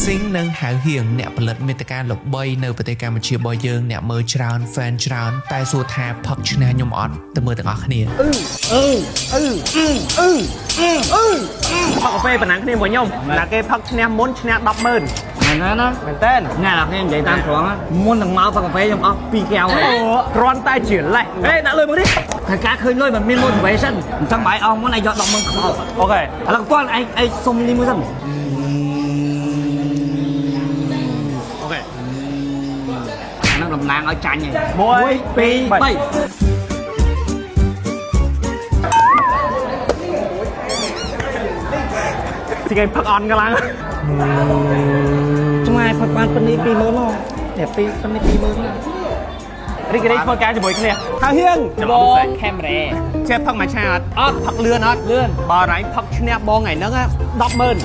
ซิงนังหาเหียงเนี่ยผลิตเมตการหลบใบในปฏิการมันเชียบอยเยิงเนี่ยเมื่อชราวนแฟนชราวน์แต่สุดท้ายพักชนะยมอ่อนแต่เมื่อต่างគ្នាพักกาแฟเป็นหนังគ្នាមួយខ្ញុំណាគេផឹកឈ្នះមុនឈ្នះ100000មែនណាមែនតើថ្ងៃណាគ្នានិយាយតាមត្រង់មុននឹងមកផឹកកាហ្វេខ្ញុំអស់2កែវហើយគ្រាន់តែជាលេសហេដាក់លុយមកនេះតែការឃើញលុយមិនមាន motivation អញ្ចឹងបាយអស់មុនឯងយក100000ខោអូខេឥឡូវគាត់ឯងសុំនេះមួយសិនអូខេនឹងតំណាងឲ្យចាញ់ហើយ1 2 3ទីគេផឹកអន់កន្លងឆ្ងាយផឹកបានប៉ុណ្នេះ20000មកតែប៉ុណ្នេះ20000រីករាយធ្វើការជាមួយគ្នាហើយហៀងបងកាមេរ៉ាចេះផឹកមួយឆាអត់ផឹកលឿនអត់លឿនបើរ៉ៃផឹកឈ្នះបងថ្ងៃហ្នឹង100000មែន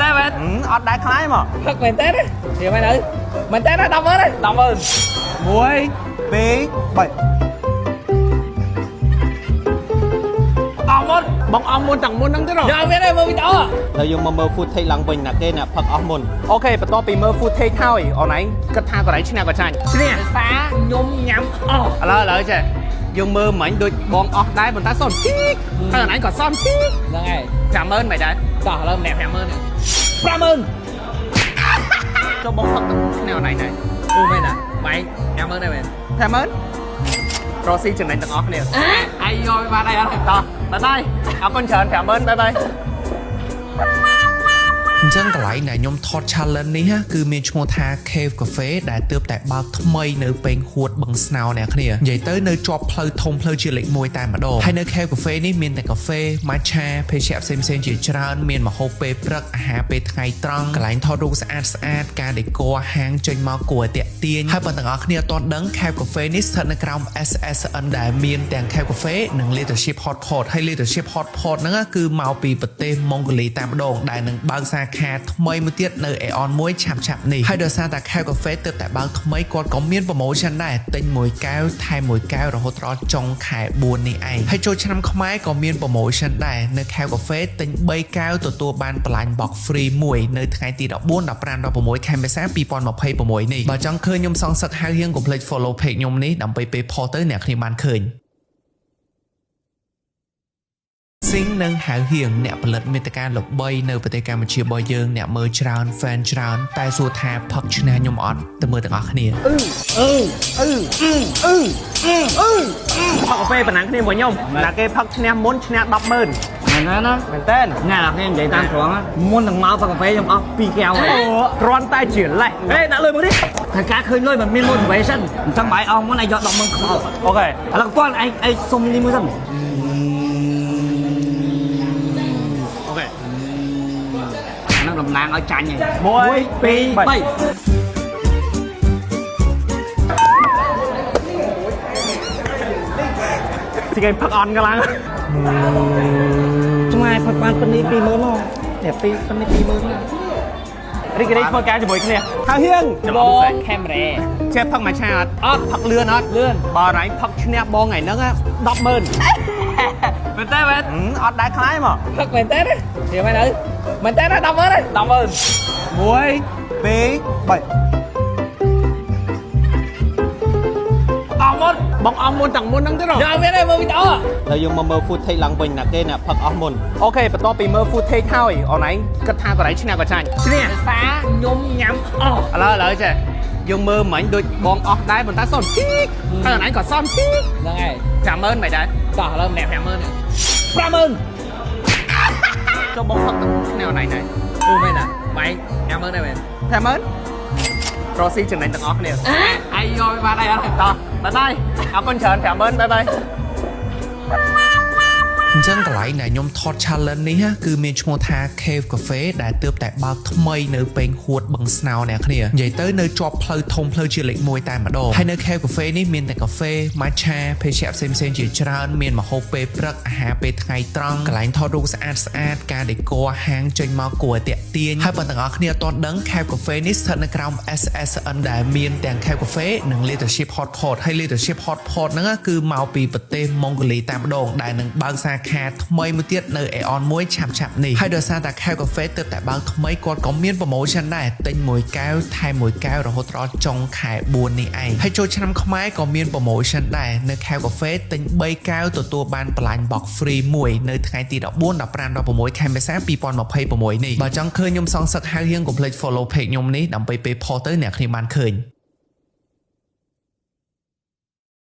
ទេមែនអត់ដែរខ្លាយមកផឹកមែនទេទេមែនទៅមែនទេ100000 1 2 3បងអស់មុនទាំងមុនហ្នឹងទេយកមានទេមើលវីដេអូហើយយើងមកមើល footage ឡើងវិញណាគេណាផឹកអស់មុនអូខេបន្ទាប់ពីមើល footage ហើយអូនឯងគិតថាកន្លែងឈ្នះក៏ចាញ់ឈ្នះសាខ្ញុំញ៉ាំអស់ឥឡូវចេះយើងមើលមិញដូចបងអស់ដែរប៉ុន្តែសនជីកហើយអូនឯងក៏សនជីកហ្នឹងហើយ50000មិនដែរតោះឥឡូវម្នាក់50000 50000ចូលបងផឹកឈ្នះអូនឯងដែរអូមែនណាបែង50000ដែរមែន50000រស់ស៊ីចំណេញទាំងអស់គ្នាអាយយកបានអីអត់តោះបាទហើយអរគុណច្រើន50000បាយបាយអញ្ចឹងកន្លែងដែលខ្ញុំថត challenge នេះគឺមានឈ្មោះថា Cave Cafe ដែលទើបតែបើកថ្មីនៅពេញហួតបឹងស្នោអ្នកគ្នានិយាយទៅនៅជាប់ផ្លូវធំផ្លូវជាលេខ1តែម្ដងហើយនៅ Cave Cafe នេះមានតែកាហ្វេ matcha ភេសជ្ជៈផ្សេងៗជាច្រើនមានម្ហូបពេលព្រឹកអាហារពេលថ្ងៃត្រង់កន្លែងថតរូបស្អាតការ decor ហាងចេញមកគួរឲ្យទាក់ទាញហើយបើទាំងអស់គ្នាអត់ទាន់ដឹង Cave Cafe នេះស្ថិតនៅក្រោម SSN ដែលមានទាំង Cave Cafe និង Leadership Hot Pot ហើយ Leadership Hot Pot ហ្នឹងគឺមកពីប្រទេសម៉ុងហ្គូលីតែម្ដងដែលនឹងបើកសាខាថ្មីមួយទៀតនៅ Aeon មួយឆាប់នេះហើយដោយសារតែ Cave Cafe ទើបតែបើកថ្មីគាត់ក៏មាន promotion ដែរទិញ1កែវថែម1កែវរហូតដល់ចុងខែ4នេះឯងហើយចូលឆ្នាំខ្មែរក៏មាន promotion ដែរនៅ Cave Cafe ទិញ3កែវទទួលបានបន្លាញ box free មួយនៅថ្ងៃទី14 15 16ខែមេសា2026នេះបើចង់ឃើញខ្ញុំសងសឹកហៅហៀងកុំភ្លេច follow page ខ្ញុំនេះដើម្បីពេលផុសទៅអ្នកគ្នាបានឃើញซิงนังหาเหียงเนี่ยผลิตเมตการหลบใบในปฏิการมันเชียบอยเยิงเนี่ยเมื่อชราวนแฟนชราวนแต่สุดท้ายพักชนะยมอ่อนแต่เมื่อต่างគ្នាพักกาแฟเป็นหนังគ្នាមួយខ្ញុំណាគេផឹកឈ្នះមុនឈ្នះ100000មែនណាមែនតើថ្ងៃណាគ្នានិយាយតាមត្រង់មុននឹងមកផឹកកាហ្វេខ្ញុំអស់2កែវហើយគ្រាន់តែជាលេសហេដាក់លុយមកនេះតែការឃើញលុយមិនមាន motivation អញ្ចឹងបាយអស់មុនឯងយក100000ខោអូខេឥឡូវគាត់ឯងសុំនេះមួយសិននឹងតំណាងឲ្យចាញ់ហើយ1 2 3ទីគេផឹកអន់កន្លងឆ្ងាយផឹកបានប៉ុណ្នេះ20000មកតែប៉ុណ្នេះ20000រីករាយធ្វើការជាមួយគ្នាហើយហៀងបងកាមេរ៉ាចេះផឹកមួយឆាអត់ផឹកលឿនអត់លឿនបើរ៉ៃផឹកឈ្នះបងថ្ងៃហ្នឹង100000មែនទេមែនអត់ដែរខ្លាយមកផឹកមែនទេទេមែនទៅមែនទេ100000 1 2 3បងអស់មុនទាំងមុនហ្នឹងទេយកមានទេមើលវីដេអូហើយយើងមកមើល footage ឡើងវិញណាគេណាផឹកអស់មុនអូខេបន្ទាប់ពីមើល footage ហើយអូនឯងគិតថាកន្លែងឈ្នះក៏ចាញ់ឈ្នះសាខ្ញុំញ៉ាំអស់ឥឡូវចេះយើងមើលមិញដូចបងអស់ដែរប៉ុន្តែសនជីកហើយអូនឯងក៏សនជីកហ្នឹងហើយ50000មិនដែរតោះឥឡូវម្នាក់50000 ចូលបងផឹកឈ្នះអូនឯងដែរអូមែនណាបែង50000ដែរមែន50000រស់ស៊ីចំណេញទាំងអស់គ្នាអាយយកបានអីអត់តោះបាទហើយអរគុណច្រើន50000បាយបាយអញ្ចឹងកន្លែងដែលខ្ញុំថត challenge នេះគឺមានឈ្មោះថា Cave Cafe ដែលទើបតែបើកថ្មីនៅពេញហួតបឹងស្នោអ្នកគ្នានិយាយទៅនៅជាប់ផ្លូវធំផ្លូវជាលេខ1តែម្ដងហើយនៅ Cave Cafe នេះមានតែកាហ្វេ matcha ភេសជ្ជៈផ្សេងៗជាច្រើនមានម្ហូបពេលព្រឹកអាហារពេលថ្ងៃត្រង់កន្លែងថតរូបស្អាតការ decor ហាងចេញមកគួរឲ្យទាក់ទាញហើយបើទាំងអស់គ្នាអត់ទាន់ដឹង Cave Cafe នេះស្ថិតនៅក្រោម SSN ដែលមានទាំង Cave Cafe និង Leadership Hot Pot ហើយ Leadership Hot Pot ហ្នឹងគឺមកពីប្រទេសម៉ុងហ្គូលីតែម្ដងដែលនឹងបើកសា ខាថ្មីមួយទៀតនៅ Aeon មួយឆាប់នេះហើយដោយសារតែខែវកាហ្វេទើបតែបើកថ្មីគាត់ក៏មាន promotion ដែរទិញមួយកែវថែមមួយកែវរហូតដល់ចុងខែ4នេះឯងហើយចូលឆ្នាំខ្មែរក៏មាន promotion ដែរនៅខែវកាហ្វេទិញ3កែវទទួលបានបន្លាញ box free មួយនៅថ្ងៃទី14 15 16ខែមេសា2026នេះបើចង់ឃើញខ្ញុំសងសឹកហៅហៀងកុំភ្លេច follow page ខ្ញុំនេះដើម្បីពេលផុសទៅអ្នកគ្នាបានឃើញ